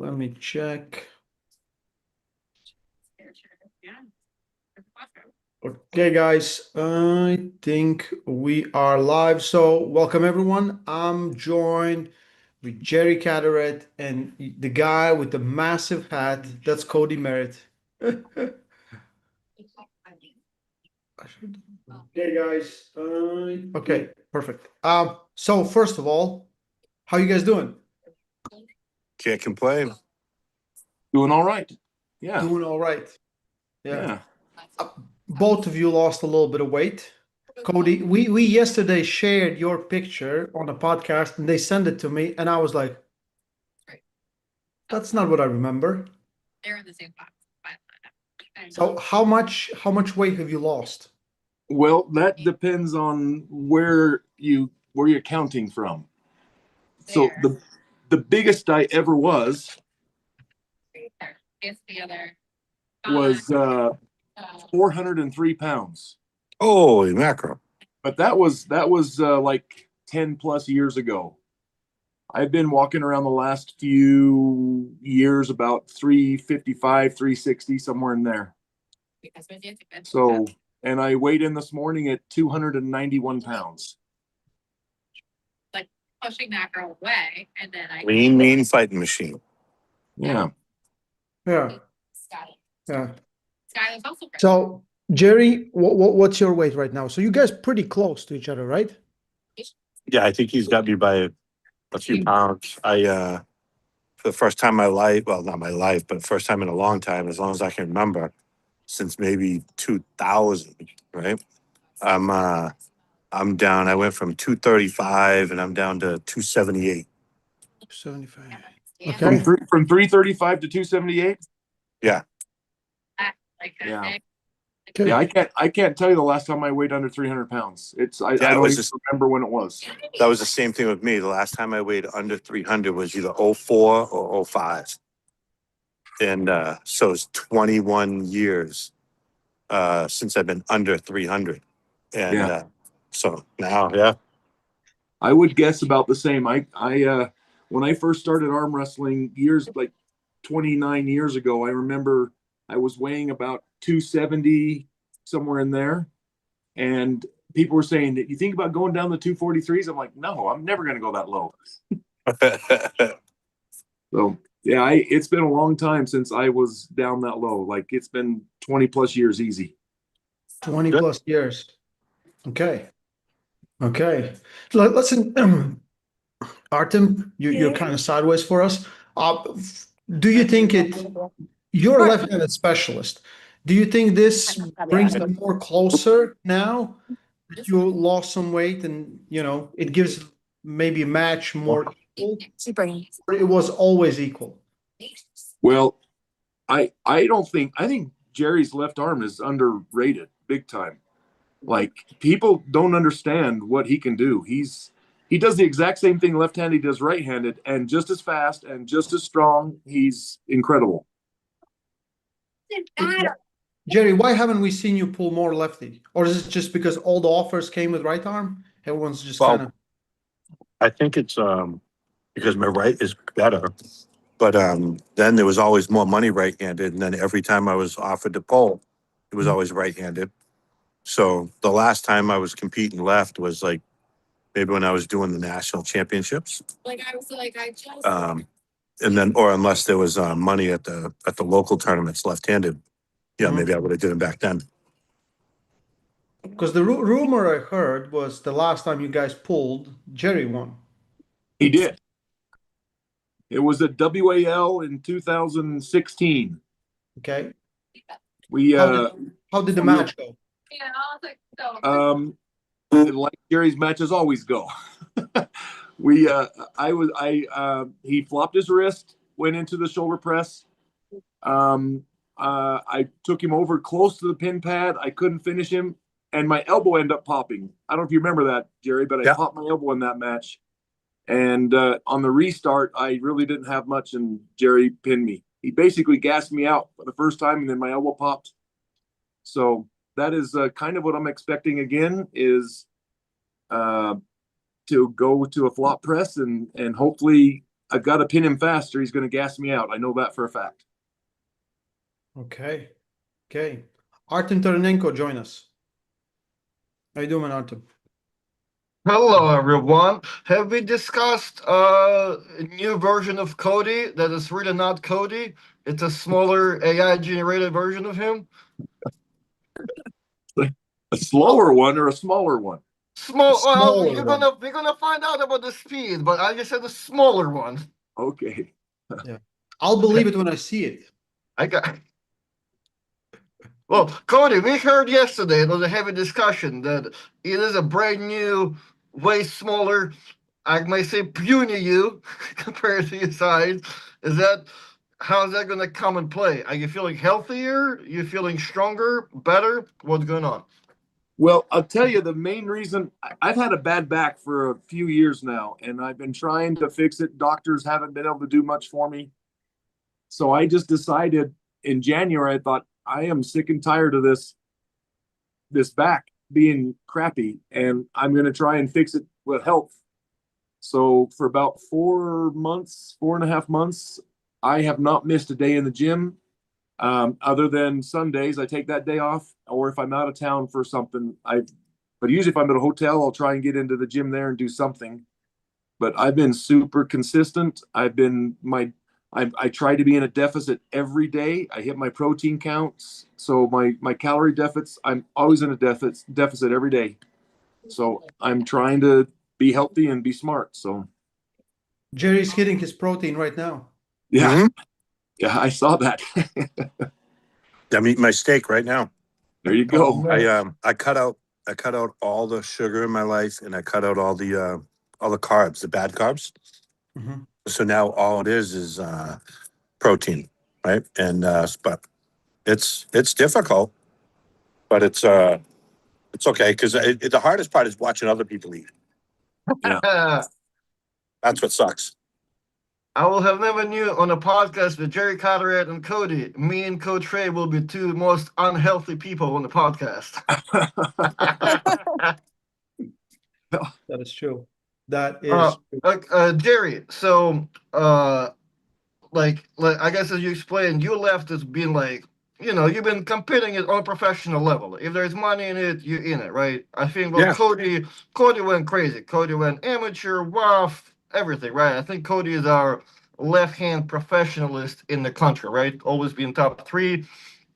let me check. Okay, guys, I think we are live. So welcome everyone. I'm joined with Jerry Cadorette and the guy with the massive hat. That's Kody Merritt. Okay, guys. Okay, perfect. So first of all, how you guys doing? Can't complain. Doing all right. Yeah. Doing all right. Yeah. Both of you lost a little bit of weight. Kody, we yesterday shared your picture on a podcast and they sent it to me and I was like, that's not what I remember. They're in the same box. So how much weight have you lost? Well, that depends on where you're counting from. So the biggest I ever was It's the other. was 403 pounds. Holy mackerel. But that was like 10 plus years ago. I've been walking around the last few years about 355, 360, somewhere in there. So, and I weighed in this morning at 291 pounds. Like pushing that girl away, and then I Mean fighting machine. Yeah. Yeah. Yeah. Skylar's also great. So Jerry, what's your weight right now? So you guys pretty close to each other, right? Yeah, I think he's got me by a few pounds. For the first time in my life, well, not my life, but first time in a long time, as long as I can remember, since maybe 2000, right? I'm down. I went from 235 and I'm down to 278. 75. From, Okay. from 335 to 278. Yeah. Like Yeah. Okay. Yeah, I can't tell you the last time I weighed under 300 pounds. I don't even remember when it was. That was the same thing with me. The last time I weighed under 300 was either 04 or 05. And so it's 21 years since I've been under 300. And so now, yeah. I would guess about the same. I when I first started arm wrestling years, like 29 years ago, I remember I was weighing about 270, somewhere in there. And people were saying, "You think about going down the 243s?" I'm like, no, I'm never going to go that low. So yeah, it's been a long time since I was down that low. Like it's been 20 plus years easy. 20 plus years. Okay. Okay. Listen, Artem, you're kind of sideways for us. Do you think you're a left-handed specialist. Do you think this brings it more closer now that you lost some weight and, it gives maybe a match more equal? Or it was always equal? Well, I think Jerry's left arm is underrated big time. Like people don't understand what he can do. He does the exact same thing left-handed he does right-handed, and just as fast and just as strong. He's incredible. Jerry, why haven't we seen you pull more lefty? Or is it just because all the offers came with right arm? Everyone's just kind of. I think it's because my right is better. But then there was always more money right-handed. And then every time I was offered to pull, it was always right-handed. So the last time I was competing left was like maybe when I was doing the national championships. I was like, I just. And then, or unless there was money at the local tournaments left-handed. Yeah, maybe I would have did it back then. Because the rumor I heard was the last time you guys pulled, Jerry won. He did. It was at WAL in 2016. Okay. We how did the match go? Yeah, I was like, so. Like Jerry's matches always go. He flopped his wrist, went into the shoulder press. I took him over close to the pin pad. I couldn't finish him, and my elbow ended up popping. I don't know if you remember that, Jerry, but I popped my elbow in that match. And on the restart, I really didn't have much, and Jerry pinned me. He basically gassed me out for the first time, and then my elbow popped. So that is kind of what I'm expecting again, is to go to a flop press and hopefully I've got to pin him fast or he's going to gas me out. I know that for a fact. Okay. Okay. Artem Taranenko, join us. How you doing, Artem? Hello, everyone. Have we discussed a new version of Kody that is really not Kody? It's a smaller AI-generated version of him. A slower one or a smaller one? Well, Smaller we're gonna find out about the speed, but I just said a smaller one. Okay. Yeah. I'll believe it when I see it. I got. Well, Kody, we heard yesterday there was a heavy discussion that it is a brand new, way smaller, I may say puny you compared to your size. Is that How's that going to come and play? Are you feeling healthier? You feeling stronger, better? What's going on? Well, I'll tell you the main reason. I've had a bad back for a few years now, and I've been trying to fix it. Doctors haven't been able to do much for me. So I just decided in January, I thought, I am sick and tired of this back being crappy, and I'm going to try and fix it with health. So for about 4.5 months, I have not missed a day in the gym. Other than Sundays, I take that day off, or if I'm out of town for something, but usually if I'm at a hotel, I'll try and get into the gym there and do something. But I've been super consistent. I try to be in a deficit every day. I hit my protein counts, so my calorie deficits. I'm always in a deficit every day. So I'm trying to be healthy and be smart. So Jerry's hitting his protein right now. yeah, Mhm. yeah, I saw that. I'm eating my steak right now. There you go. I cut out all the sugar in my life, and I cut out all the carbs, the bad carbs. Mhm. So now all it is protein, right? And but it's difficult, but it's okay because the hardest part is watching other people eat. Yeah. That's what sucks. I will have never knew on a podcast with Jerry Cadorette and Kody, me and Coach Trey will be two most unhealthy people on the podcast. That is true. That is Jerry, so like I guess as you explained, you left as being like, you've been competing at on a professional level. If there's money in it, you're in it, right? I think Yeah. Kody went crazy. Kody went amateur, rough, everything, right? I think Kody is our left-hand professionalist in the country, right? Always been top 3.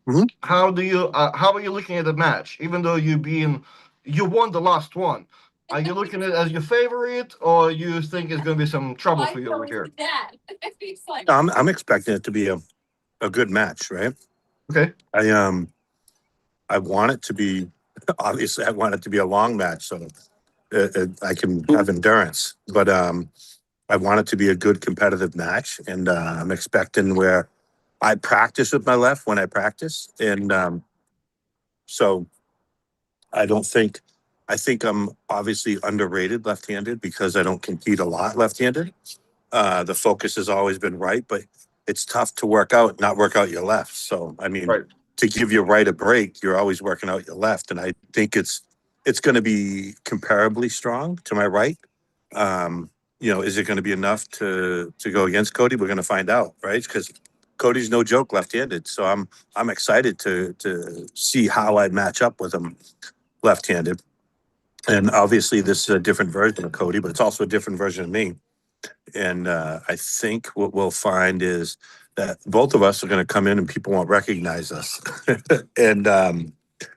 Mhm. How are you looking at the match? Even though you won the last one, are you looking at it as your favorite, or you think it's going to be some trouble for you over here? I'm expecting it to be a good match, right? Okay. I want it to be obviously I want it to be a long match so I can have endurance, but I want it to be a good competitive match, and I'm expecting where I practice with my left when I practice, and so I think I'm obviously underrated left-handed because I don't compete a lot left-handed. The focus has always been right, but it's tough to not work out your left. So, I mean, Right. to give your right a break, you're always working out your left. And I think it's going to be comparably strong to my right. Is it going to be enough to go against Kody? We're going to find out, right? Because Cody's no joke left-handed. So I'm excited to see how I match up with him left-handed. And obviously this is a different version of Kody, but it's also a different version of me. And I think what we'll find is that both of us are going to come in and people won't recognize us. And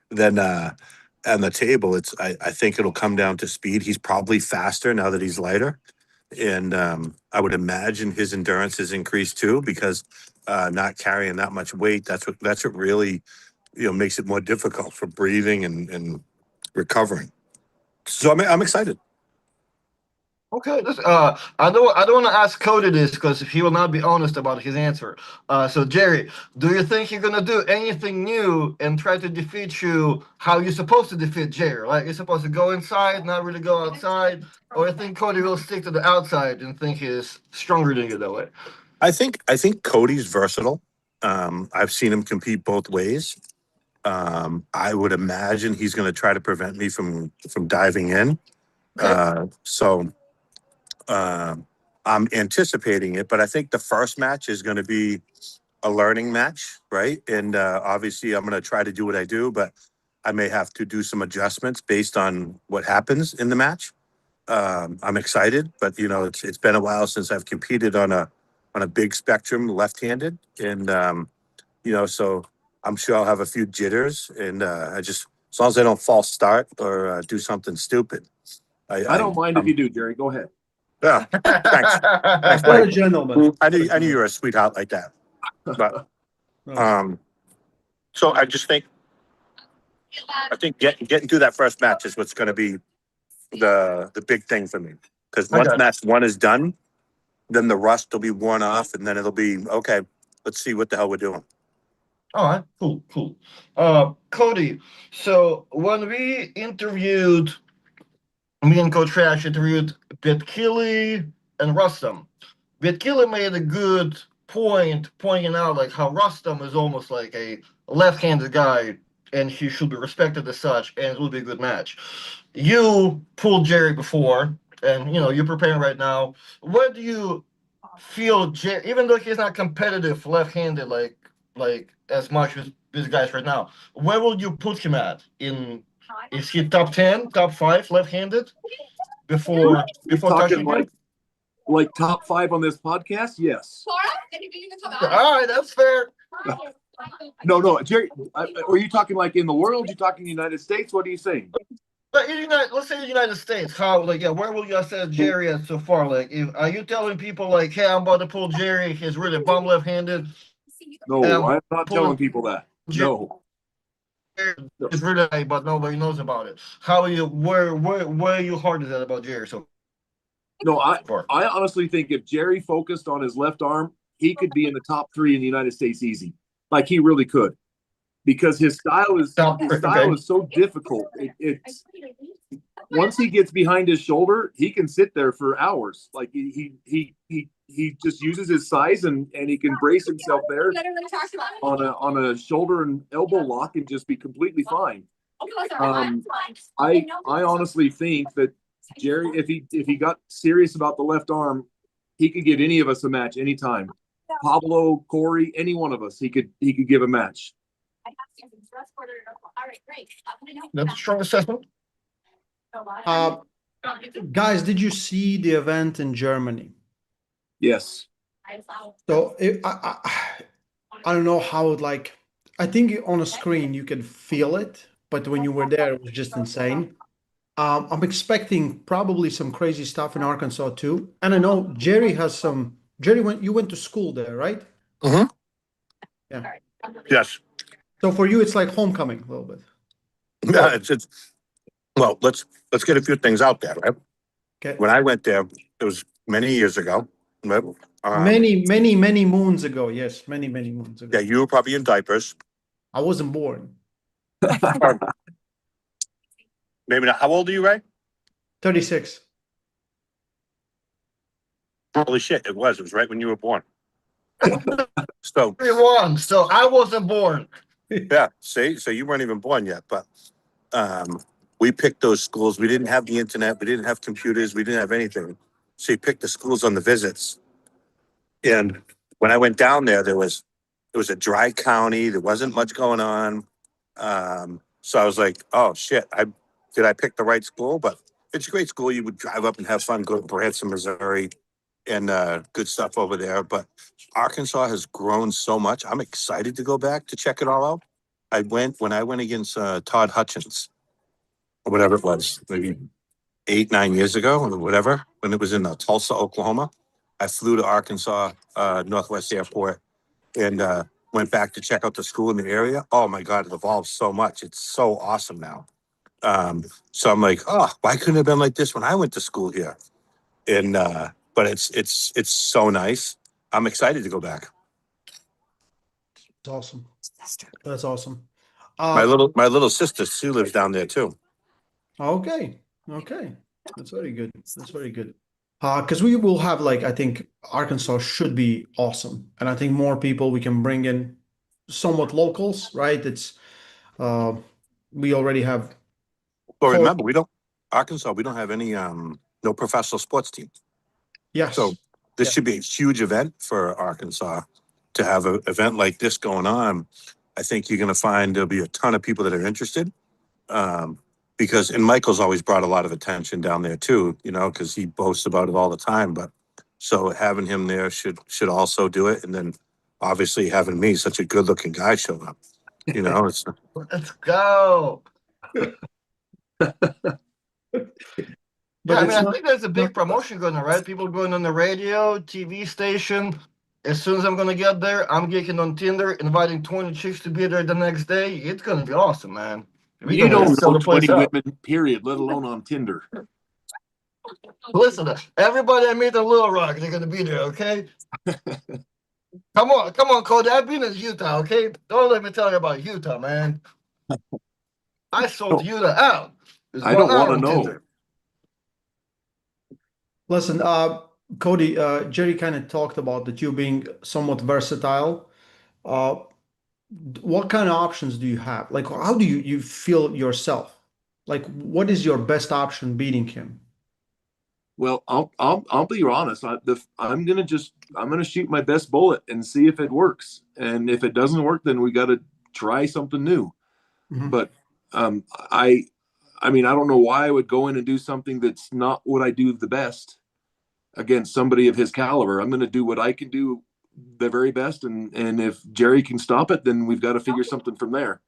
then on the table, I think it'll come down to speed. He's probably faster now that he's lighter. And I would imagine his endurance has increased too, because not carrying that much weight, that's what really, makes it more difficult for breathing and recovering. So I'm excited. Okay. I don't want to ask Cody this because he will not be honest about his answer. So Jerry, do you think you're gonna do anything new and try to defeat you how you're supposed to defeat Jerry? Like you're supposed to go inside, not really go outside, or I think Cody will stick to the outside and think he's stronger than you that way. I think Cody's versatile. I've seen him compete both ways. I would imagine he's going to try to prevent me from diving in. Okay. So I'm anticipating it, but I think the first match is going to be a learning match, right? And obviously, I'm going to try to do what I do, but I may have to do some adjustments based on what happens in the match. I'm excited, but it's been a while since I've competed on a big spectrum left-handed, and so I'm sure I'll have a few jitters, and as long as I don't false start or do something stupid. I don't mind if you do, Jerry. Go ahead. Yeah, thanks. Thanks, What a Mike. gentleman. I knew you were a sweetheart like that. But Oh. so I think getting through that first match is what's going to be the big thing for me. Because once Okay. match one is done, then the rust will be worn off, and then it'll be okay. Let's see what the hell we're doing. All right, cool. Kody, so when we interviewed, me and Coach Trash interviewed Betkili and Rustam. Betkili made a good point pointing out like how Rustam is almost like a left-handed guy and he should be respected as such, and it will be a good match. You pulled Jerry before, and you're preparing right now. Where do you feel Jerry, even though he's not competitive left-handed like as much as these guys right now, where will you put him at? Is he top 10, top 5 left-handed before You're talking touching him? like top 5 on this podcast? Yes. All right, that's fair. No, Jerry. Are you talking like in the world? You talking United States? What are you saying? But let's say the United States, how where will you assess Jerry at so far? Like, are you telling people like, hey, I'm about to pull Jerry, he's really bum left-handed? No, I'm not pulling telling people that. No. It's really, but nobody knows about it. How are you? Where are you hard is that about Jerry? So No, I honestly think if Jerry focused on his left arm, he could be in the top 3 in the United States easy. Like he really could, because his style is so difficult. It's once he gets behind his shoulder, he can sit there for hours. Like he just uses his size and he can brace himself there on a shoulder and elbow lock and just be completely fine. I honestly think that Jerry, if he got serious about the left arm, he could give any of us a match anytime. Pablo, Corey, any one of us, he could give a match. that's a strong assessment. Guys, did you see the event in Germany? Yes. So I don't know how I think on a screen you can feel it, but when you were there, it was just insane. I'm expecting probably some crazy stuff in Arkansas too. And I know Jerry has some. You went to school there, right? Mm-hmm. Yeah. Yes. So for you, it's like homecoming a little bit. Yeah. Well, let's get a few things out there, right? Okay. When I went there, it was many years ago. Right? Many moons ago. Yes, many moons ago. Yeah, you were probably in diapers. I wasn't born. Maybe not. How old are you, Ray? 36. Holy shit! It was right when you were born. So 31. So I wasn't born. yeah, see, so you weren't even born yet, but we picked those schools. We didn't have the internet. We didn't have computers. We didn't have anything. So you picked the schools on the visits. And when I went down there, it was a dry county. There wasn't much going on. So I was like, oh shit, did I pick the right school? But it's a great school. You would drive up and have fun, go to Branson, Missouri, and good stuff over there. But Arkansas has grown so much. I'm excited to go back to check it all out. When I went against Todd Hutchins, or whatever it was, maybe 8-9 years ago, or whatever, when it was in Tulsa, Oklahoma. I flew to Arkansas Northwest Airport and went back to check out the school in the area. Oh my God, it evolved so much. It's so awesome now. So I'm like, oh, why couldn't it have been like this when I went to school here? And but it's so nice. I'm excited to go back. That's awesome. That's awesome. My little sister Sue lives down there too. Okay. That's very good. Because we will have I think Arkansas should be awesome, and I think more people we can bring in, somewhat locals, right? It's we already have. Well, remember, Arkansas, we don't have any no professional sports team. Yes. So this should be a huge event for Arkansas to have an event like this going on. I think you're going to find there'll be a ton of people that are interested. Because Michael's always brought a lot of attention down there too, you know, because he boasts about it all the time. But so having him there should also do it. And then obviously having me, such a good looking guy, show up. You know, it's Let's go. But I it's mean, I not- think there's a big promotion going on, right? People going on the radio, TV station. As soon as I'm gonna get there, I'm geeking on Tinder, inviting 20 chicks to be there the next day. It's gonna be awesome, man. We're You gonna don't sell know the place 20 out. women, period, let alone on Tinder. Listen, everybody I meet in Little Rock, they're gonna be there, okay? Come on, Kody. I've been in Utah, okay? Don't let me tell you about Utah, man. I sold Utah out. There's I one don't wanna on know. Tinder. Listen, Kody, Jerry kind of talked about that you being somewhat versatile. What kind of options do you have? Like, how do you feel yourself? Like, what is your best option beating him? Well, I'll be honest. I'm gonna shoot my best bullet and see if it works. And if it doesn't work, then we got to try something new. Mhm. But I mean, I don't know why I would go in and do something that's not what I do the best against somebody of his caliber. I'm going to do what I can do the very best, and if Jerry can stop it, then we've got to figure something from there.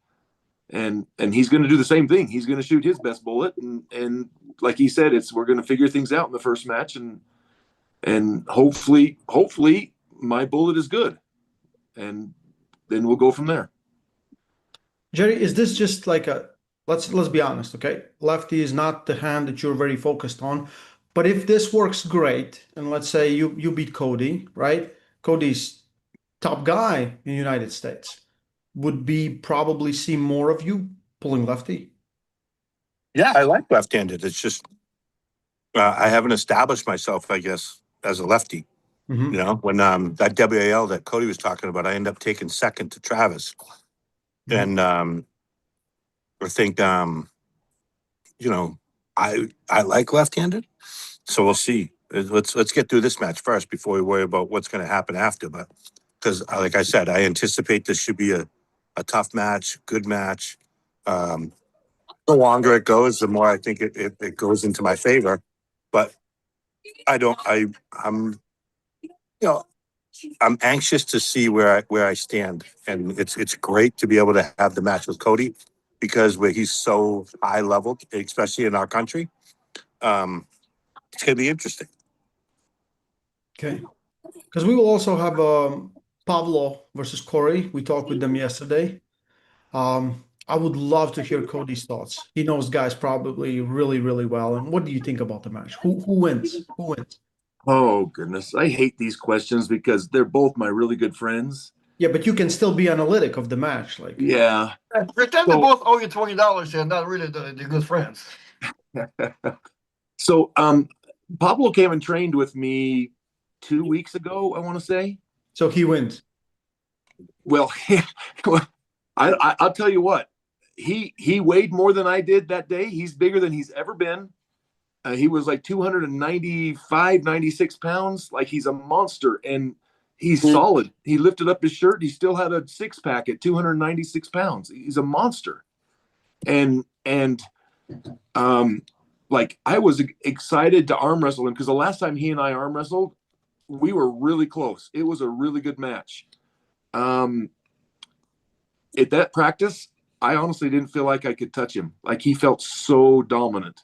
And he's going to do the same thing. He's going to shoot his best bullet, and like he said, we're going to figure things out in the first match, and hopefully my bullet is good, and then we'll go from there. Jerry, is this just like let's be honest, okay? Lefty is not the hand that you're very focused on. But if this works great, and let's say you beat Kody, right? Cody's top guy in the United States. Would we probably see more of you pulling lefty? yeah, I like left-handed. It's just I haven't established myself, I guess, as a lefty. Mhm. You know, when that WAL that Kody was talking about, I ended up taking second to Travis. And I think you know, I like left-handed, so we'll see. Let's get through this match first before we worry about what's going to happen after. But because, like I said, I anticipate this should be a tough match, good match. The longer it goes, the more I think it goes into my favor. But I'm you know, I'm anxious to see where I stand, and it's great to be able to have the match with Kody because he's so high level, especially in our country. It's gonna be interesting. Okay. Because we will also have Pablo versus Corey. We talked with them yesterday. I would love to hear Cody's thoughts. He knows guys probably really, really well. And what do you think about the match? Who wins? Who wins? Oh goodness, I hate these questions because they're both my really good friends. Yeah, but you can still be analytic of the match. Like, Yeah. Pretend they both owe you $20 and not really the good friends. So Pablo came and trained with me 2 weeks ago, I want to say. so he wins. Well, I'll tell you what, he weighed more than I did that day. He's bigger than he's ever been. He was like 295, 96 pounds. Like, he's a monster, and he's solid. He lifted up his shirt. He still had a six pack at 296 pounds. He's a monster. And like, I was excited to arm wrestle him because the last time he and I arm wrestled, we were really close. It was a really good match. At that practice, I honestly didn't feel like I could touch him. Like, he felt so dominant.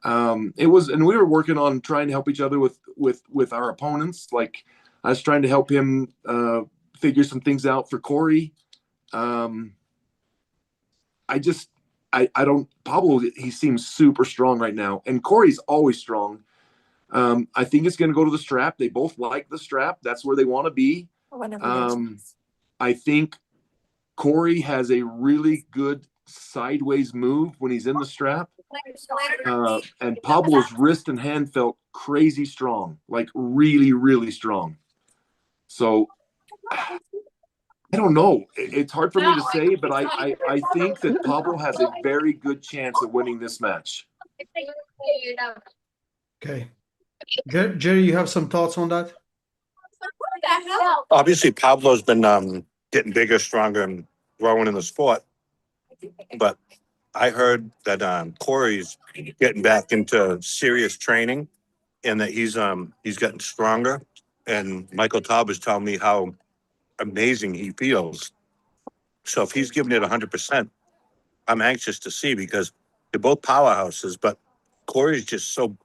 And we were working on trying to help each other with our opponents. Like, I was trying to help him figure some things out for Corey. Pablo, he seems super strong right now, and Corey's always strong. I think it's going to go to the strap. They both like the strap. That's where they want to be. I think Corey has a really good sideways move when he's in the strap. And Pablo's wrist and hand felt crazy strong, like really, really strong. So I don't know. It's hard for me to say, but I think that Pablo has a very good chance of winning this match. Okay. Jerry, you have some thoughts on that? the hell? Obviously, Pablo's been getting bigger, stronger, and growing in the sport. But I heard that Corey's getting back into serious training, and that he's getting stronger. And Michael Taub is telling me how amazing he feels. So if he's giving it 100%, I'm anxious to see, because they're both powerhouses. But Corey's just so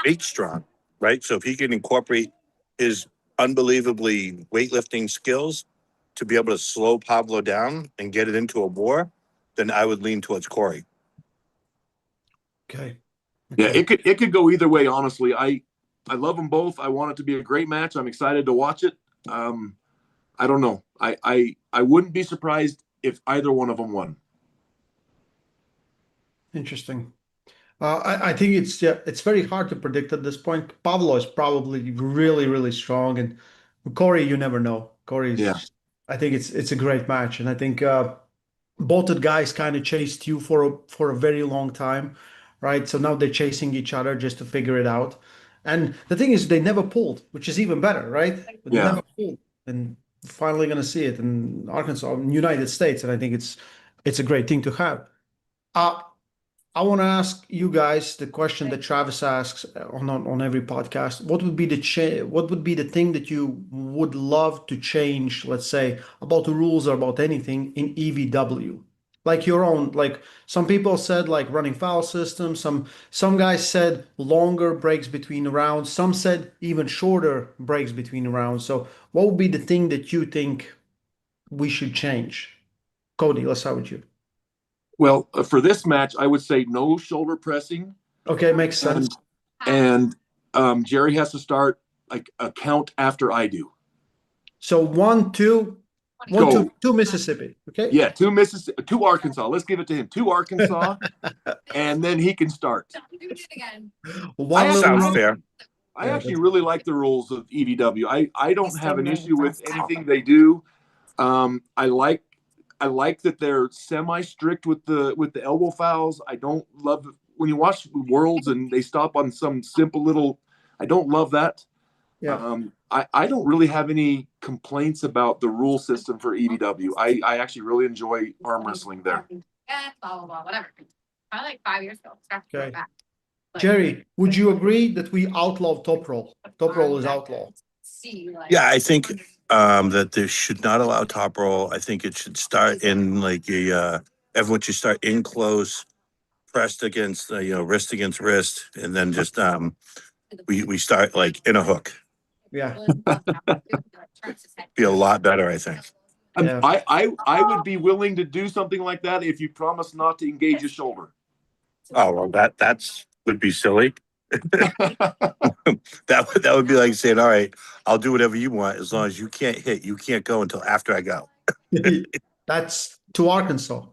big strong, right? So if he can incorporate his unbelievably weightlifting skills to be able to slow Pablo down and get it into a war, then I would lean towards Corey. Okay. Yeah, Okay. it could go either way. Honestly, I love them both. I want it to be a great match. I'm excited to watch it. I don't know. I wouldn't be surprised if either one of them won. Interesting. I think it's very hard to predict at this point. Pablo is probably really, really strong, and Corey, you never know. Yeah. I think it's a great match, and I think both the guys kind of chased you for a very long time, right? So now they're chasing each other just to figure it out. And the thing is, they never pulled, which is even better, right? But they Yeah. never pulled, and finally gonna see it in Arkansas, in United States, and I think it's a great thing to have. Uh, I want to ask you guys the question that Travis asks on every podcast. What would be what would be the thing that you would love to change, let's say, about the rules or about anything in EVW? Like your own, like some people said like running foul system, some guys said longer breaks between rounds, some said even shorter breaks between rounds. So what would be the thing that you think we should change? Kody, let's start with you. Well, for this match, I would say no shoulder pressing, Okay, makes sense. and Jerry has to start like a count after I do. So 1, 2, 1, Go. 2 Mississippi. Okay. Yeah, two Arkansas. Let's give it to him. Two Arkansas, and then he can start. Do it again. One I little Sounds round. fair. I Yeah, actually that's- really like the rules of EVW. I don't have an issue with anything they do. I like that they're semi-strict with the elbow fouls. I don't love when you watch Worlds and they stop on some simple little. I don't love that. Yeah. I don't really have any complaints about the rule system for EVW. I actually really enjoy arm wrestling there. Yeah, blah, blah, blah, whatever. Probably like 5 years ago. Start to go Okay. back. But- Jerry, would you agree that we outlaw top roll? Top roll is outlaw. See, like, Yeah, I think that they should not allow top roll. I think it should start in like everyone should start in close, pressed against wrist against wrist, and then just we start like in a hook. Yeah. Be a lot better, I think. Yeah. I would be willing to do something like that if you promise not to engage your shoulder. Oh well, that's would be silly. That would be like saying, all right, I'll do whatever you want as long as you can't hit. You can't go until after I go. That's to Arkansas.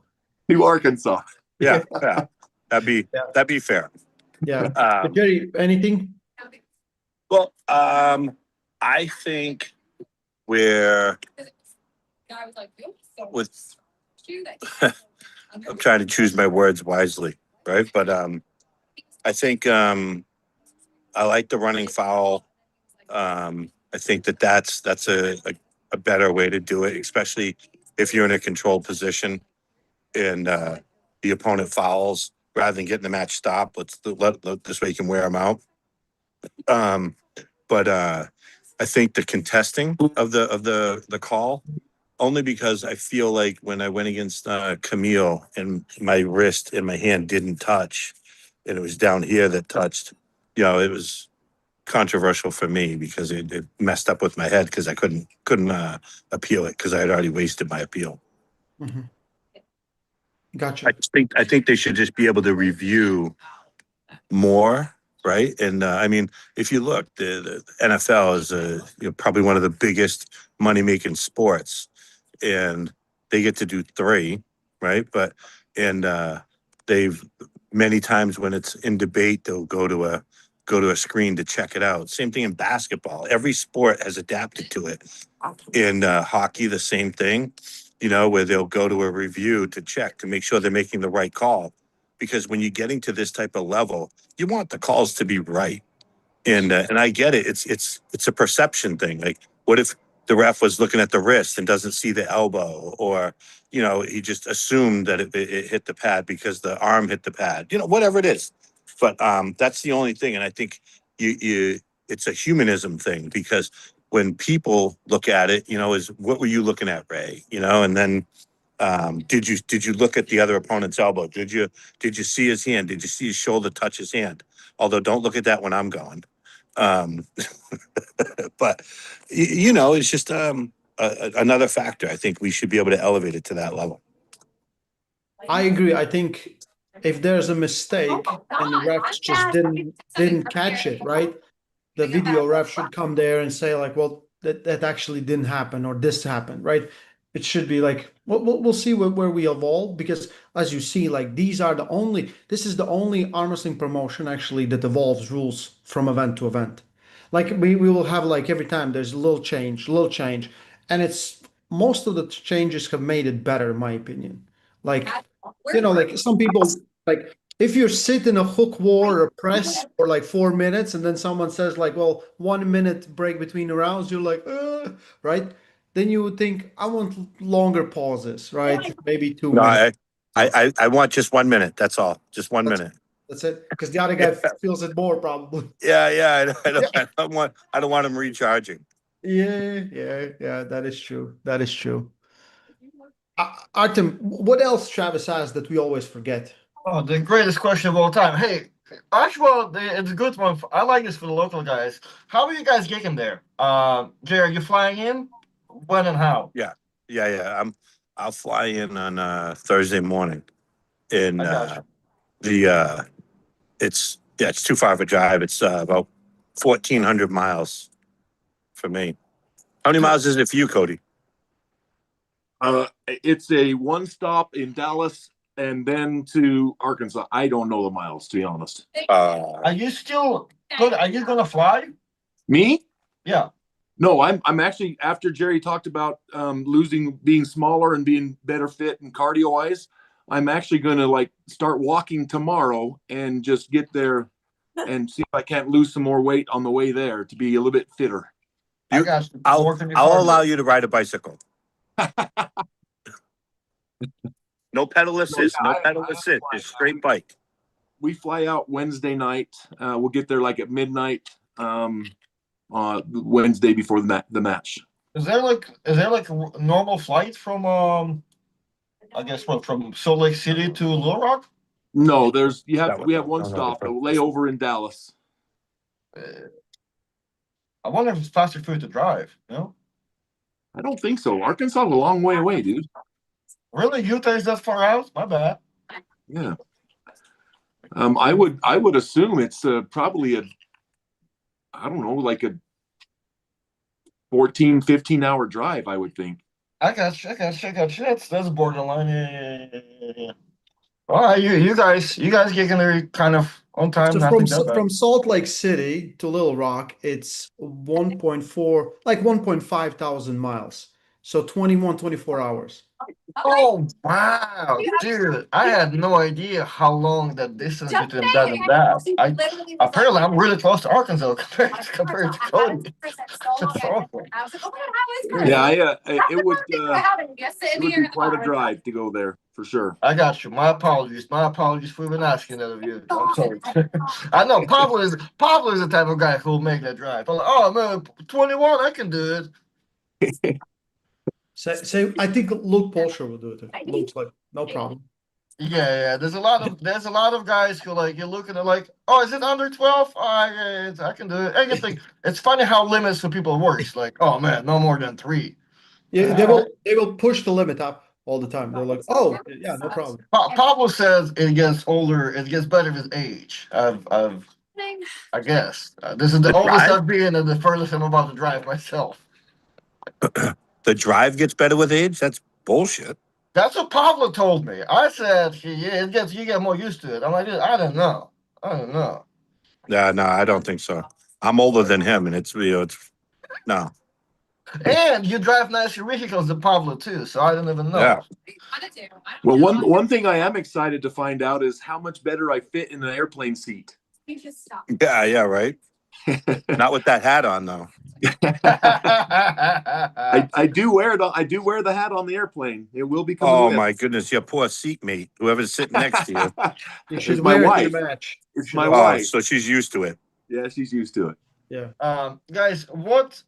To Arkansas. Yeah, yeah. That'd be fair. Yeah. But Jerry, anything? Well, I think we're I was like, "Oops, so with shoot it." I'm trying to choose my words wisely, right? But I think I like the running foul. I think that's a better way to do it, especially if you're in a controlled position and the opponent fouls rather than getting the match stopped. Let this way you can wear them out. But I think the contesting of the call, only because I feel like when I went against Camille and my wrist and my hand didn't touch, and it was down here that touched, it was controversial for me because it messed up with my head because I couldn't appeal it because I had already wasted my appeal. Mm-hmm. Gotcha. I think they should just be able to review more, right? And I mean, if you look, the NFL is probably one of the biggest money making sports, and they get to do 3, right? But they've many times when it's in debate, they'll go to a screen to check it out. Same thing in basketball. Every sport has adapted to it. In hockey, the same thing, where they'll go to a review to check to make sure they're making the right call. Because when you're getting to this type of level, you want the calls to be right. And I get it. It's a perception thing. Like, what if the ref was looking at the wrist and doesn't see the elbow, or he just assumed that it hit the pad because the arm hit the pad. Whatever it is. But that's the only thing. And I think it's a humanism thing, because when people look at it, is what were you looking at, Ray? And then did you look at the other opponent's elbow? Did you see his hand? Did you see his shoulder touch his hand? Although don't look at that when I'm going. But it's just another factor. I think we should be able to elevate it to that level. I agree. I think if there's a mistake and the refs just didn't catch it, right? The video ref should come there and say like, well, that actually didn't happen, or this happened, right? It should be like, we'll see where we evolve, because as you see, like this is the only arm wrestling promotion actually that evolves rules from event to event. Like we will have, like, every time there's a little change, and it's most of the changes have made it better, in my opinion. Like, like some people, like if you're sitting a hook war or press for like 4 minutes, and then someone says like, well, 1 minute break between the rounds, you're like, right? Then you would think, I want longer pauses, right? Maybe 2 No, minutes. I want just 1 minute. That's all. Just 1 minute. That's it. Because the other guy feels it more, probably. Yeah. I don't want him recharging. Yeah. That is true. That is true. Artem, what else Travis has that we always forget? Oh, the greatest question of all time. Hey, actually, it's a good one. I like this for the local guys. How are you guys getting there? Jerry, you flying in? When and how? Yeah. I'll fly in on Thursday morning. And it's too far of a drive. It's about 1,400 miles for me. How many miles is it for you, Kody? It's a one stop in Dallas and then to Arkansas. I don't know the miles, to be honest. Are you still good? Are you gonna fly? Me? Yeah. No, I'm actually, after Jerry talked about being smaller and being better fit and cardio wise, I'm actually going to start walking tomorrow and just get there and see if I can't lose some more weight on the way there to be a little bit fitter. I'll allow you to ride a bicycle. No pedal assist. No pedal assist. It's straight bike. We fly out Wednesday night. We'll get there at midnight. Wednesday before the match. Is there a normal flight from I guess from Salt Lake City to Little Rock? No, we have one stop, a layover in Dallas. I wonder if it's faster for you to drive. No, I don't think so. Arkansas is a long way away, dude. Really, Utah is that far out? My bad. Yeah. I would assume it's probably a 14, 15-hour drive, I would think. I got you. That's borderline. Yeah. All right, you guys getting there kind of on time. So from Salt Lake City to Little Rock, it's 1.4, like 1.5 thousand miles. So 24 hours. Oh wow, dude! I had no idea how long that distance between that and that. Apparently I'm really close to Arkansas compared to Kody. Yeah, it would be quite a drive to go there for sure. I got you. My apologies for even asking that of you. I'm sorry. I know Pablo is the type of guy who will make that drive. I'm like, oh man, 21, I can do it. So I think Luke Polsher will do it. It looks like no problem. Yeah. There's a lot of guys who you're looking at oh, is it under 12? I can do it. Anything. It's funny how limits for people works. Oh man, no more than 3. Yeah, they will push the limit up all the time. They're like, oh yeah, no problem. Pablo says it gets older. It gets better with age. I guess this is the oldest I've been and the furthest I'm about to drive myself. The drive gets better with age? That's bullshit. That's what Pablo told me. I said, you get more used to it. I'm like, I don't know. Yeah, no, I don't think so. I'm older than him, and it's no. And you drive nicer vehicles than Pablo too, so I don't even know. Yeah. Well, one thing I am excited to find out is how much better I fit in an airplane seat. Yeah, right. Not with that hat on though. I do wear it. I do wear the hat on the airplane. It will be coming Oh with. my goodness, your poor seatmate, whoever's sitting next to you. You should It's my wear it to wife. the match. You It's should my wear- Oh, wife. so she's used to it. Yeah, she's used to it. Yeah. Guys, what's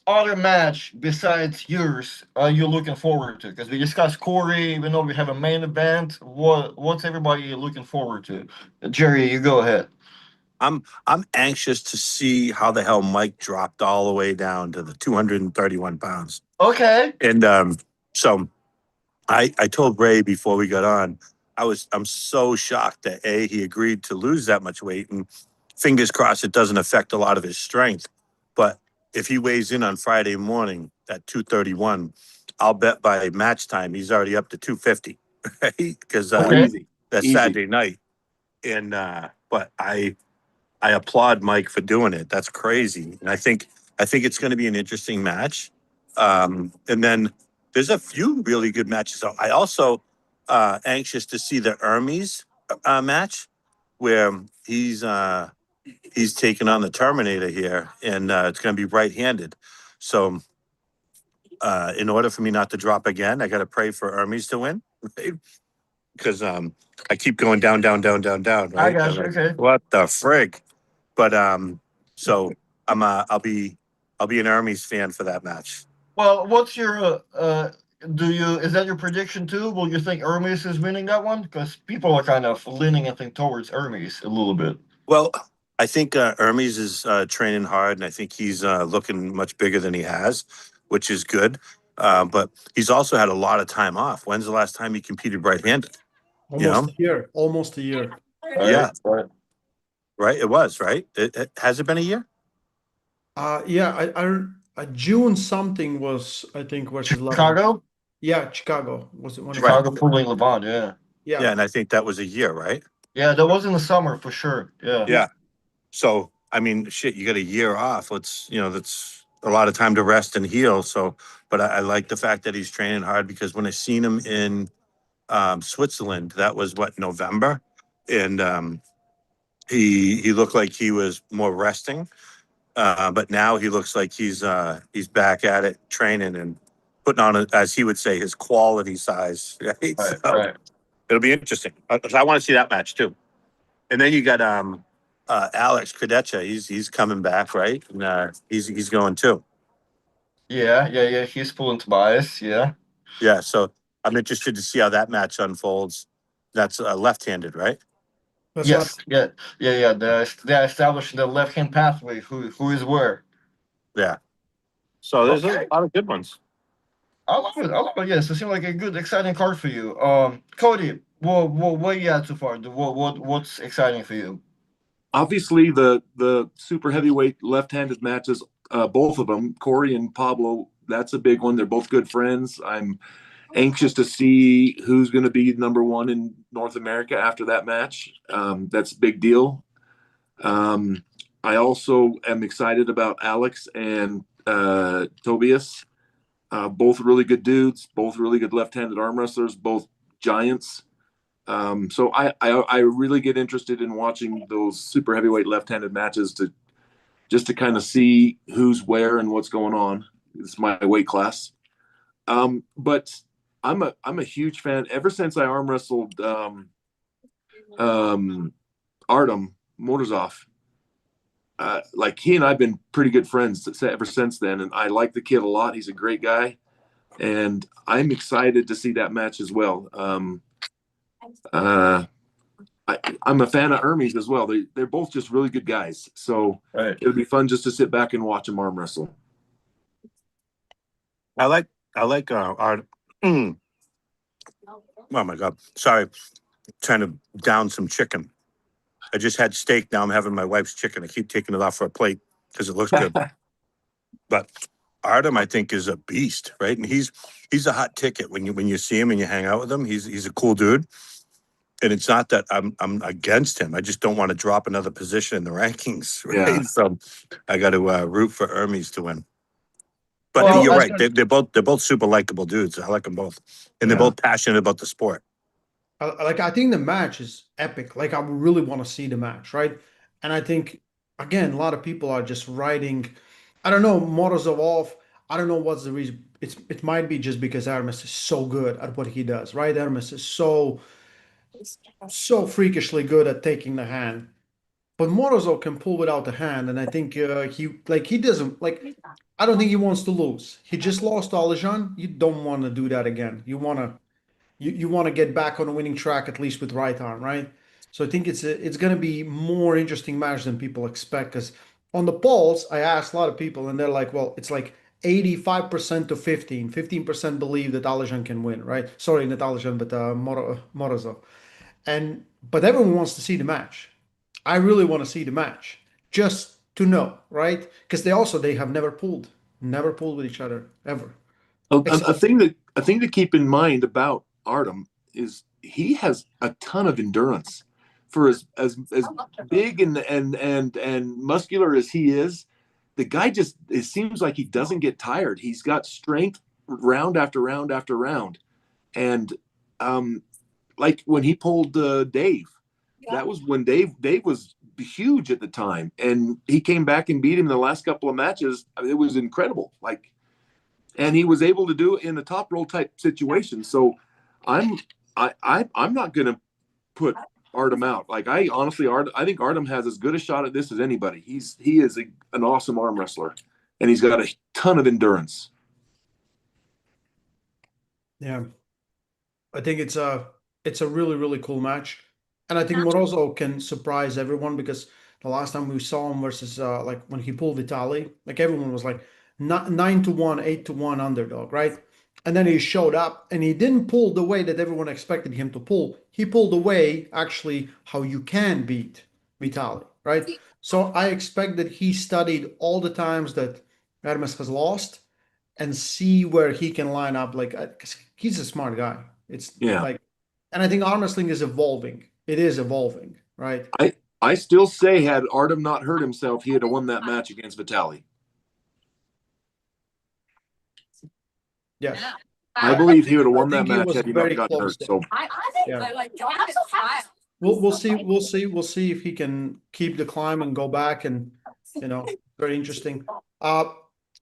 other match besides yours are you looking forward to? Because we discussed Corey, even though we have a main event. What's everybody looking forward to? Jerry, you go ahead. I'm anxious to see how the hell Mike dropped all the way down to the 231 pounds. Okay. And so I told Ray before we got on, I'm so shocked that he agreed to lose that much weight, and fingers crossed it doesn't affect a lot of his strength. But if he weighs in on Friday morning at 231, I'll bet by match time he's already up to 250, right? Because Okay. Easy. that's Easy. Saturday night. And but I applaud Mike for doing it. That's crazy. And I think it's going to be an interesting match. And then there's a few really good matches. So I also anxious to see the Hermes match where he's taking on the Terminator here, and it's going to be right-handed. So in order for me not to drop again, I got to pray for Hermes to win, right? Because I keep going down, down, down, down, down. Right? I got you. I'm like, Okay. what the frig? But so I'll be an Hermes fan for that match. Well, what's your is that your prediction too? Will you think Hermes is winning that one? Because people are kind of leaning, I think, towards Hermes a little bit. Well, I think Hermes is training hard, and I think he's looking much bigger than he has, which is good. But he's also had a lot of time off. When's the last time he competed right-handed? Almost a year. Almost a year. Yeah. Right. Right? It was, right? Has it been a year? Yeah, June something was, I think, was his last. Chicago? Yeah, Chicago was it one of Chicago pulling Levant, yeah. Yeah, and I think that was a year, right? Yeah, that was in the summer for sure. Yeah. Yeah. So, I mean, shit, you got a year off. That's a lot of time to rest and heal. So, but I like the fact that he's training hard, because when I seen him in Switzerland, that was November, and he looked like he was more resting. But now he looks like he's back at it, training and putting on, as he would say, his quality size. Right. Right, So right. it'll be interesting. I want to see that match too. And then you got Alex Cadorette. He's coming back, right? And he's going too. Yeah. He's pulling Tobias, yeah. Yeah. So I'm interested to see how that match unfolds. That's left-handed, right? That's Yes, right. yeah. They're establishing the left-hand pathway, who is where. Yeah. So there's Okay. a lot of good ones. I love it. Yes, it seems like a good, exciting card for you. Kody, what you had so far? What's exciting for you? Obviously, the super heavyweight left-handed matches, both of them, Corey and Pablo. That's a big one. They're both good friends. I'm anxious to see who's going to be number one in North America after that match. That's a big deal. I also am excited about Alex and Tobias. Both really good dudes, both really good left-handed arm wrestlers, both giants. So I really get interested in watching those super heavyweight left-handed matches to kind of see who's where and what's going on. It's my weight class. But I'm a huge fan. Ever since I arm wrestled Artem Morozov, like he and I've been pretty good friends ever since then, and I like the kid a lot. He's a great guy, and I'm excited to see that match as well. I'm a fan of Hermes as well. They're both just really good guys, so Right. it'll be fun just to sit back and watch them arm wrestle. I like our. Oh my God! Sorry, trying to down some chicken. I just had steak. Now I'm having my wife's chicken. I keep taking it off for a plate because it looks good. But Artem, I think, is a beast, right? And he's a hot ticket when you see him and you hang out with him. He's a cool dude. And it's not that I'm against him. I just don't want to drop another position in the rankings, right? Yeah. So I got to root for Hermes to win. But Well, you're I right. They're both super likable dudes. I like them both, and they're both passionate about the sport. I think the match is epic. Like I really want to see the match, right? And I think again, a lot of people are just writing. I don't know, Morozov off. I don't know what's the reason. It might be just because Hermes is so good at what he does, right? Hermes is so freakishly good at taking the hand. But Morozov can pull without the hand, and I think he doesn't like. I don't think he wants to lose. He just lost to Alijan. You don't want to do that again. You want to get back on a winning track at least with right arm, right? So I think it's going to be more interesting match than people expect. Because on the polls, I asked a lot of people, and they're like, "Well, it's like 85% to 15% believe that Alijan can win, right? Sorry, not Alijan, but Morozov." And but everyone wants to see the match. I really want to see the match just to know, right? Because they have never pulled with each other ever. A Except thing to keep in mind about Artem is he has a ton of endurance for as big and muscular as he is. The guy just it seems like he doesn't get tired. He's got strength round after round after round, and um, like when he pulled Dave, that was when Dave was huge at the time, and he came back and beat him in the last couple of matches. It was incredible. Like and he was able to do it in the top roll type situation. So I'm I'm not going to put Artem out. Like I honestly, I think Artem has as good a shot at this as anybody. He is an awesome arm wrestler, and he's got a ton of endurance. yeah, I think it's a really cool match, and I think Morozov can surprise everyone because the last time we saw him versus like when he pulled Vitali, like everyone was like 9-1, 8-1 underdog, right? And then he showed up and he didn't pull the way that everyone expected him to pull. He pulled the way actually how you can beat Vitali, right? So I expect that he studied all the times that Hermes has lost and see where he can line up. Like, 'cause he's a smart guy. It's Yeah, like, and I think arm wrestling is evolving. It is evolving, right? I still say had Artem not hurt himself, he had won that match against Vitali. Yes. Yeah. I believe he would have I won that think he match was had he very not gotten close hurt. there. So Yeah. Like, We'll see. We'll see if he can keep the climb and go back and, very interesting.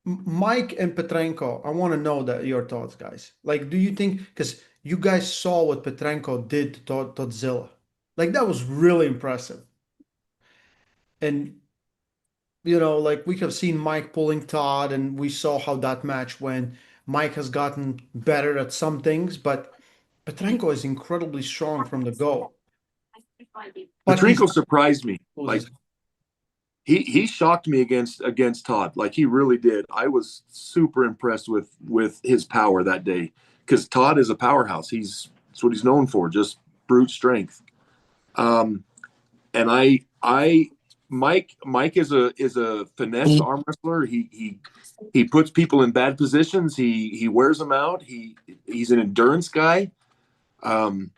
Mike and Petrenko, I want to know that your thoughts, guys. Like, do you think, because you guys saw what Petrenko did to Todzilla, like that was really impressive. And like we have seen Mike pulling Todd, and we saw how that match went. Mike has gotten better at some things, but Petrenko is incredibly strong from the go. But he's Petrenko surprised me. Like loses. he shocked me against Todd. Like he really did. I was super impressed with his power that day because Todd is a powerhouse. That's what he's known for, just brute strength. Um, and Mike is a finesse arm wrestler. He puts people in bad positions. He wears them out. He's an endurance guy. Um,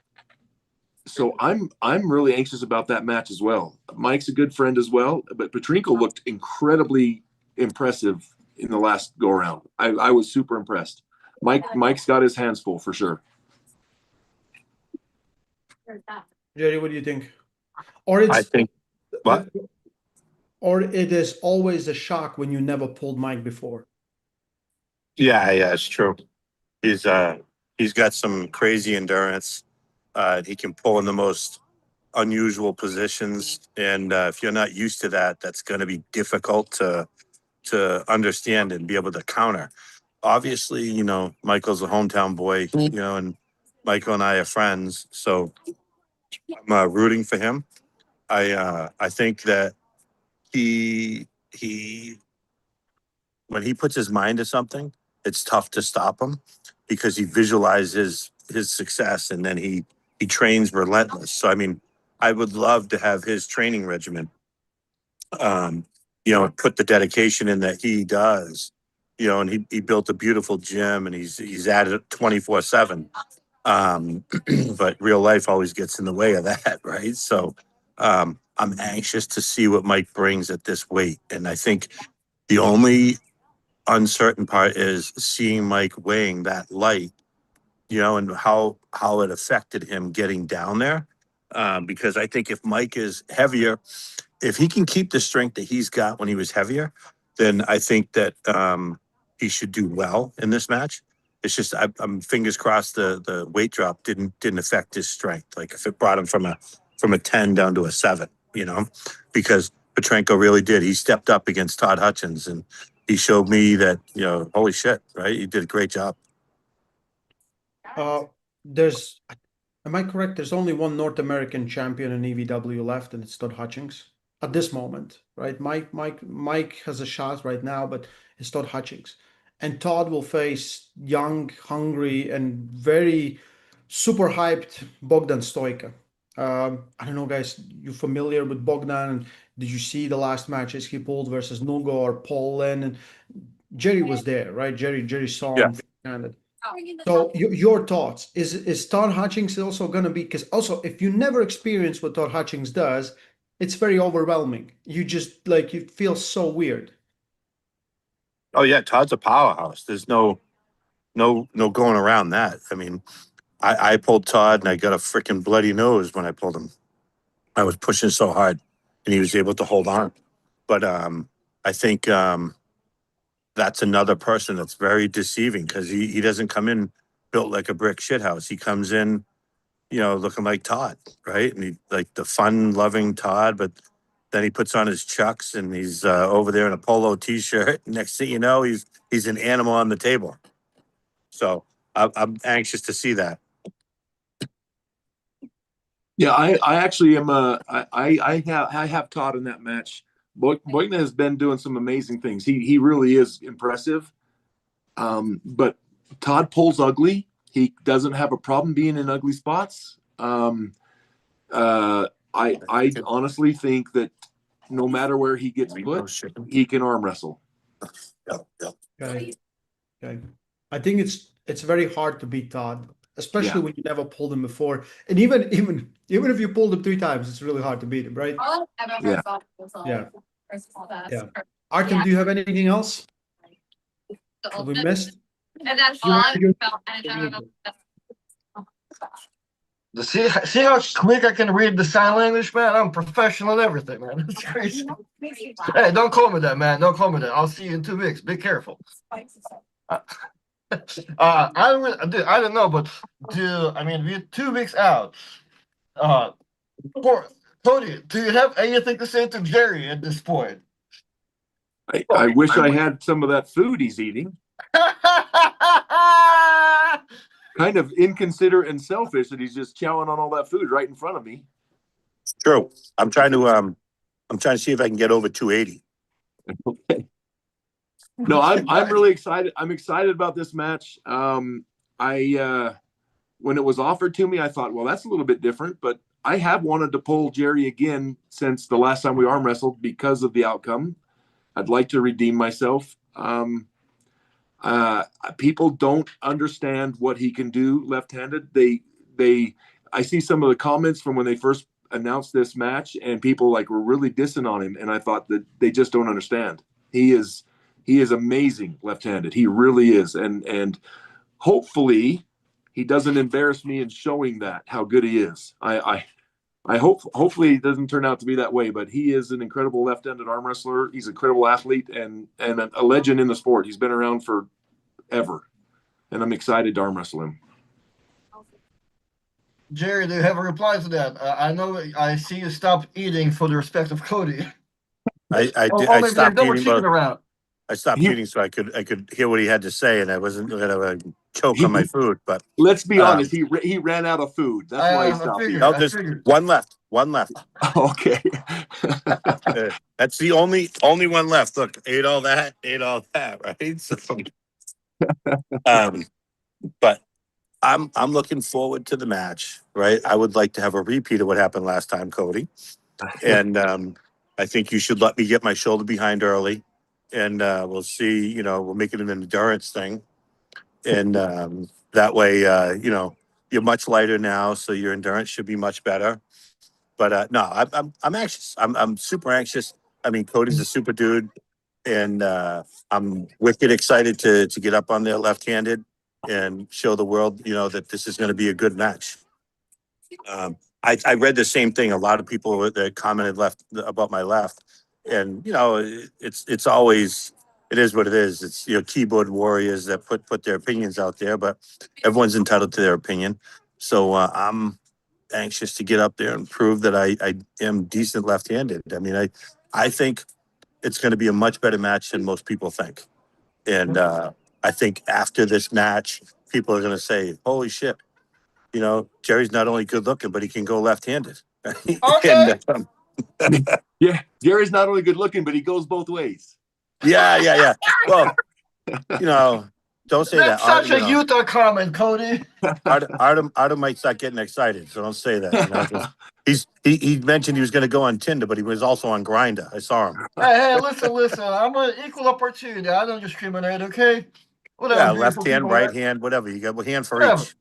so I'm really anxious about that match as well. Mike's a good friend as well, but Petrenko looked incredibly impressive in the last go around. I was super impressed. Mike's got his hands full for sure. Jerry, what do you think? Or I it's think what? or it is always a shock when you never pulled Mike before. Yeah, it's true. He's he's got some crazy endurance. He can pull in the most unusual positions, and if you're not used to that, that's going to be difficult to understand and be able to counter. Obviously, Michael's a hometown boy, and Michael and I are friends, so I'm rooting for him. I think that he when he puts his mind to something, it's tough to stop him because he visualizes his success and then he trains relentless. So I mean, I would love to have his training regimen. Um, put the dedication in that he does. And he built a beautiful gym and he's at it 24/7. But real life always gets in the way of that, right? So I'm anxious to see what Mike brings at this weight. And I think the only uncertain part is seeing Mike weighing that light, and how it affected him getting down there. Because I think if Mike is heavier, if he can keep the strength that he's got when he was heavier, then I think that he should do well in this match. It's just I'm fingers crossed the weight drop didn't affect his strength. Like if it brought him from a 10 down to a 7, because Petrenko really did. He stepped up against Todd Hutchins and he showed me that, holy shit, right? He did a great job. There's, am I correct? There's only one North American champion in EVW left, and it's Todd Hutchings at this moment, right? Mike has a shot right now, but it's Todd Hutchings, and Todd will face young, hungry, and very super hyped Bogdan Stoica. I don't know, guys. You familiar with Bogdan? Did you see the last matches he pulled versus Nugo or Paul Lynn? And Jerry was there, right? Jerry saw him. So your thoughts, is Todd Hutchings also going to be, because also if you never experience what Todd Hutchings does, it's very overwhelming. You just like, you feel so weird. Oh yeah, Todd's a powerhouse. There's no going around that. I mean, I pulled Todd and I got a freaking bloody nose when I pulled him. I was pushing so hard and he was able to hold on. But I think that's another person that's very deceiving because he doesn't come in built like a brick shithouse. He comes in, looking like Todd, right? And he like the fun-loving Todd, but then he puts on his chucks and he's over there in a polo t-shirt. Next thing you know, he's an animal on the table. So I'm anxious to see that. Yeah, I actually am. I have Todd in that match. Boyna has been doing some amazing things. He really is impressive. But Todd pulls ugly. He doesn't have a problem being in ugly spots. I honestly think that no matter where he gets put, he can arm wrestle. Okay. I think it's very hard to beat Todd, especially when you never pulled him before. And even if you pulled him 3 times, it's really hard to beat him, right? Yeah. Artem, do you have anything else that we missed? And that's You all want to do- and I don't know. See how quick I can read the sign language, man? I'm professional at everything, man. That's crazy. Hey, don't call me that, man. Don't call me that. I'll see you in 2 weeks. Be careful. I don't know, but we're 2 weeks out. Kody, do you have anything to say to Jerry at this point? I wish I had some of that food he's eating. Kind of inconsiderate and selfish that he's just chowing on all that food right in front of me. True. I'm trying to see if I can get over 280. Okay. No, I'm really excited. I'm excited about this match. When it was offered to me, I thought, well, that's a little bit different, but I have wanted to pull Jerry again since the last time we arm wrestled because of the outcome. I'd like to redeem myself. People don't understand what he can do left-handed. I see some of the comments from when they first announced this match, and people were really dissing on him, and I thought that they just don't understand. He is amazing left-handed. He really is, and hopefully he doesn't embarrass me in showing that how good he is. Hopefully it doesn't turn out to be that way, but he is an incredible left-handed arm wrestler. He's an incredible athlete and a legend in the sport. He's been around forever, and I'm excited to arm wrestle him. Jerry, do you have a reply to that? I know I see you stop eating for the respect of Kody. I stopped eating. I stopped eating so I could hear what he had to say, and I wasn't going to choke on my food. But let's be honest, he ran out of food. That's why he stopped eating. No, there's one left. Okay. That's the only one left. Look, ate all that, right? So, but I'm looking forward to the match, right? I would like to have a repeat of what happened last time, Kody, and I think you should let me get my shoulder behind early. And we'll see, we'll make it an endurance thing. And that way, you're much lighter now, so your endurance should be much better. But no, I'm anxious. I'm super anxious. I mean, Cody's a super dude, and I'm wicked excited to get up on there left-handed and show the world, that this is going to be a good match. I read the same thing. A lot of people that commented left about my left, and it's always it is what it is. It's keyboard warriors that put their opinions out there, but everyone's entitled to their opinion. So I'm anxious to get up there and prove that I am decent left-handed. I mean, I think it's going to be a much better match than most people think, and I think after this match, people are going to say, "Holy shit." Jerry's not only good looking, but he can go left-handed. Okay. And, Yeah, Gary's not only good looking, but he goes both ways. yeah. Well, don't say That's that. such a Utah comment, Kody. Artem might start getting excited, so don't say that. He mentioned he was going to go on Tinder, but he was also on Grindr. I saw him. Hey, listen. I'm an equal opportunity. I don't discriminate, okay? Whatever. Yeah, beautiful left hand, people right are. hand, whatever. You got a hand for Whatever. each.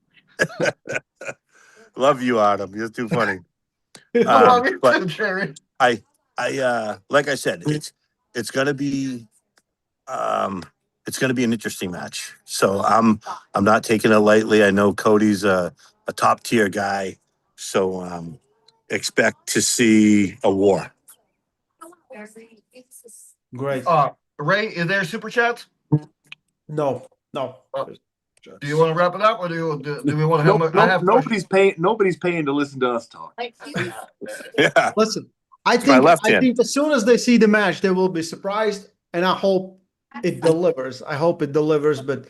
Love you, Artem. You're too funny. I love you But too, Jerry. I like I said, it's gonna be an interesting match. So I'm not taking it lightly. I know Cody's a top tier guy, so expect to see a war. Great. Ray, is there a super chat? No. Do you want to wrap it up, or do we want to have? I have nobody's paying. Nobody's paying to listen to us talk. Yeah. Listen, I my left hand. think as soon as they see the match, they will be surprised, and I hope it delivers. But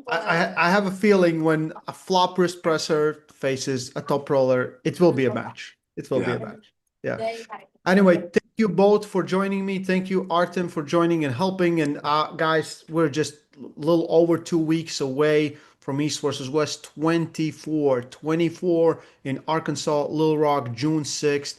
I have a feeling when a flop wrist presser faces a top roller, it will be a match. It will be a match. Yeah. Anyway, thank you both for joining me. Thank you, Artem, for joining and helping. And guys, we're just a little over 2 weeks away from East versus West 24 in Arkansas, Little Rock, June 6th.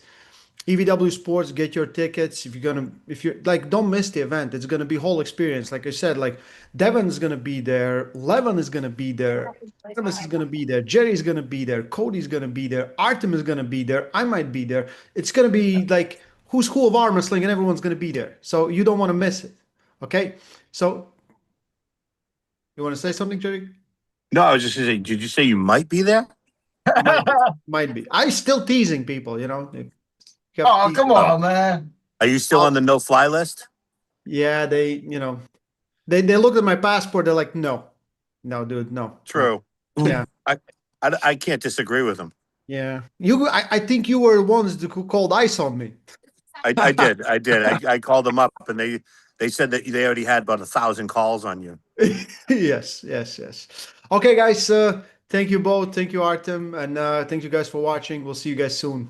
EVW Sports, get your tickets. If you're like, don't miss the event. It's gonna be whole experience. Like I said, like Devin's gonna be there, Levin is gonna be there, Artemis is gonna be there, Jerry's gonna be there, Cody's gonna be there, Artem is gonna be there, I might be there. It's gonna be like who's cool of arm wrestling, and everyone's gonna be there. So you don't want to miss it. Okay. So you want to say something, Jerry? No, I was just gonna say, did you say you might be there? Might be. I still teasing people, Oh, come on, man. Are you still on the no-fly list? Yeah, they look at my passport. They're like, no, dude, no. True. Yeah. I can't disagree with them. Yeah. I think you were the ones who called ice on me. I did. I called them up, and they said that they already had about 1,000 calls on you. Yes. Okay, guys. Thank you both. Thank you, Artem, and thank you guys for watching. We'll see you guys soon.